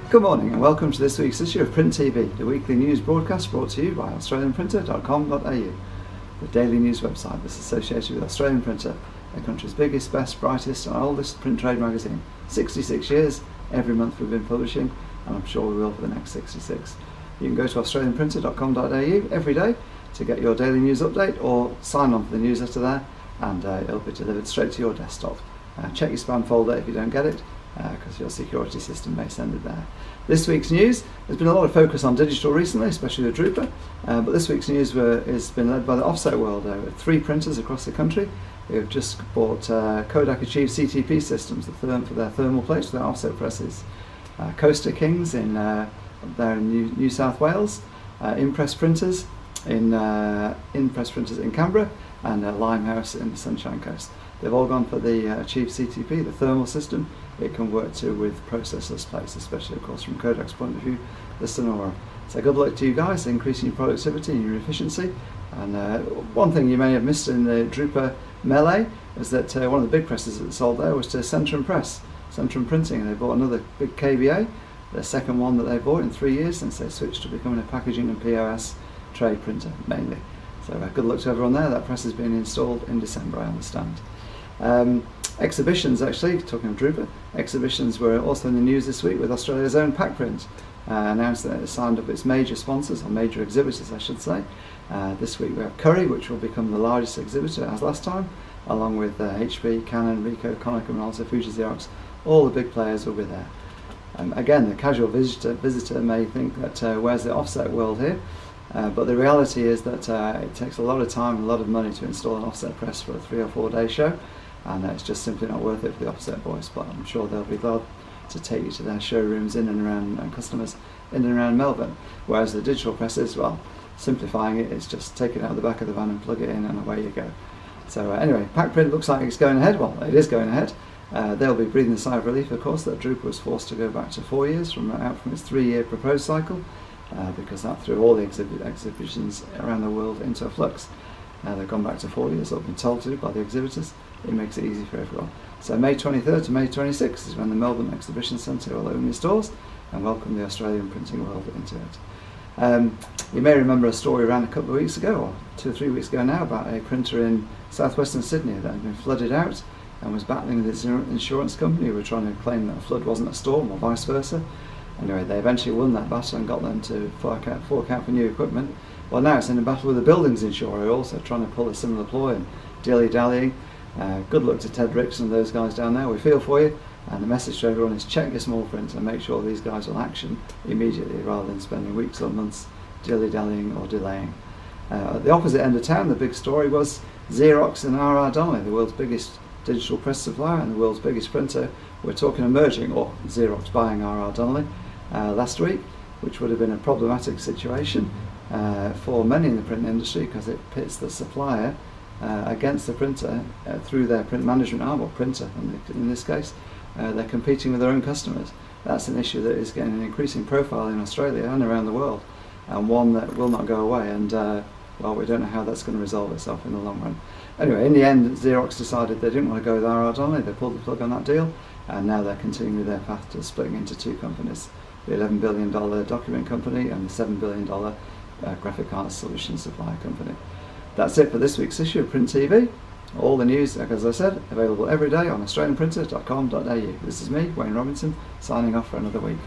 Good morning and welcome to this week's issue of PrintTV, the weekly news broadcast brought to you by australianprinter.com.au, the daily news website that's associated with Australian Printer, the country's biggest, best, brightest and oldest print trade magazine. 66 years, every month we've been publishing, and I'm sure we will for the next 66. You can go to australianprinter.com.au every day to get your daily news update, or sign on for the newsletter there, and it'll be delivered straight to your desktop. Check your spam folder if you don't get it, because your security system may send it there. This week's news, there's been a lot of focus on digital recently, especially the Drooper, but this week's news has been led by the offset world. With 3 printers across the country who have just bought Kodak Achieve CTP systems for their thermal plates, their offset presses. Coaster Kings there in New South Wales, Impress Printers in Canberra, and Limehouse in the Sunshine Coast. They've all gone for the Achieve CTP, the thermal system. It can work too with processless plates, especially of course from Kodak's point of view, the Sonora. So good luck to you guys, increasing your productivity and your efficiency. And one thing you may have missed in the Drooper melee is that one of the big presses that sold there was to Centrum Press, Centrum Printing, and they bought another big KBA, the second one that they bought in 3 years since they switched to becoming a packaging and POS trade printer mainly. So good luck to everyone there. That press has been installed in December, I understand. Exhibitions, actually, talking of Drooper, exhibitions were also in the news this week with Australia's own Packprint. Announced that it signed up its major sponsors, or major exhibitors I should say. This week we have Curry, which will become the largest exhibitor as last time, along with HP, Canon, Ricoh, Konica Minolta, Fuji Xerox. All the big players will be there. Again, the casual visitor may think that where's the offset world here? But the reality is that it takes a lot of time and a lot of money to install an offset press for a 3 or 4 day show, and it's just simply not worth it for the offset boys. But I'm sure they'll be glad to take you to their showrooms in and around, and customers in and around Melbourne. Whereas the digital presses, well, simplifying it, it's just take it out of the back of the van and plug it in, and away you go. So anyway, Packprint looks like it's going ahead. Well, it is going ahead. They'll be breathing a sigh of relief, of course, that Drooper was forced to go back to 4 years out from its 3-year proposed cycle. Because that threw all the exhibitions around the world into a flux. They've gone back to 4 years, or been told to by the exhibitors. It makes it easy for everyone. So May 23rd to May 26th is when the Melbourne Exhibition Centre will open its doors and welcome the Australian printing world into it. You may remember a story around a couple of weeks ago, or 2 or 3 weeks ago now, about a printer in southwestern Sydney that had been flooded out and was battling with its insurance company who were trying to claim that a flood wasn't a storm, or vice versa. Anyway, they eventually won that battle and got them to fork out for new equipment. Well, now it's in a battle with the buildings insurer, who are also trying to pull a similar ploy and dilly-dallying. Good luck to Ted Ricks and those guys down there. We feel for you, and the message to everyone is check your small print and make sure these guys will action immediately, rather than spending weeks or months dilly-dallying or delaying. At the opposite end of town, the big story was Xerox and R.R. Donnelley, the world's biggest digital press supplier and the world's biggest printer. We're talking a merging, or Xerox buying R.R. Donnelley last week, which would have been a problematic situation for many in the print industry, because it pits the supplier against the printer through their print management arm, or printer in this case. They're competing with their own customers. That's an issue that is getting an increasing profile in Australia and around the world, and one that will not go away, and well, we don't know how that's going to resolve itself in the long run. Anyway, in the end, Xerox decided they didn't want to go with R.R. Donnelley. They pulled the plug on that deal, and now they're continuing with their path to splitting into 2 companies, the $11 billion document company and the $7 billion graphic arts solution supplier company. That's it for this week's issue of PrintTV. All the news, as I said, available every day on australianprinter.com.au. This is me, Wayne Robinson, signing off for another week.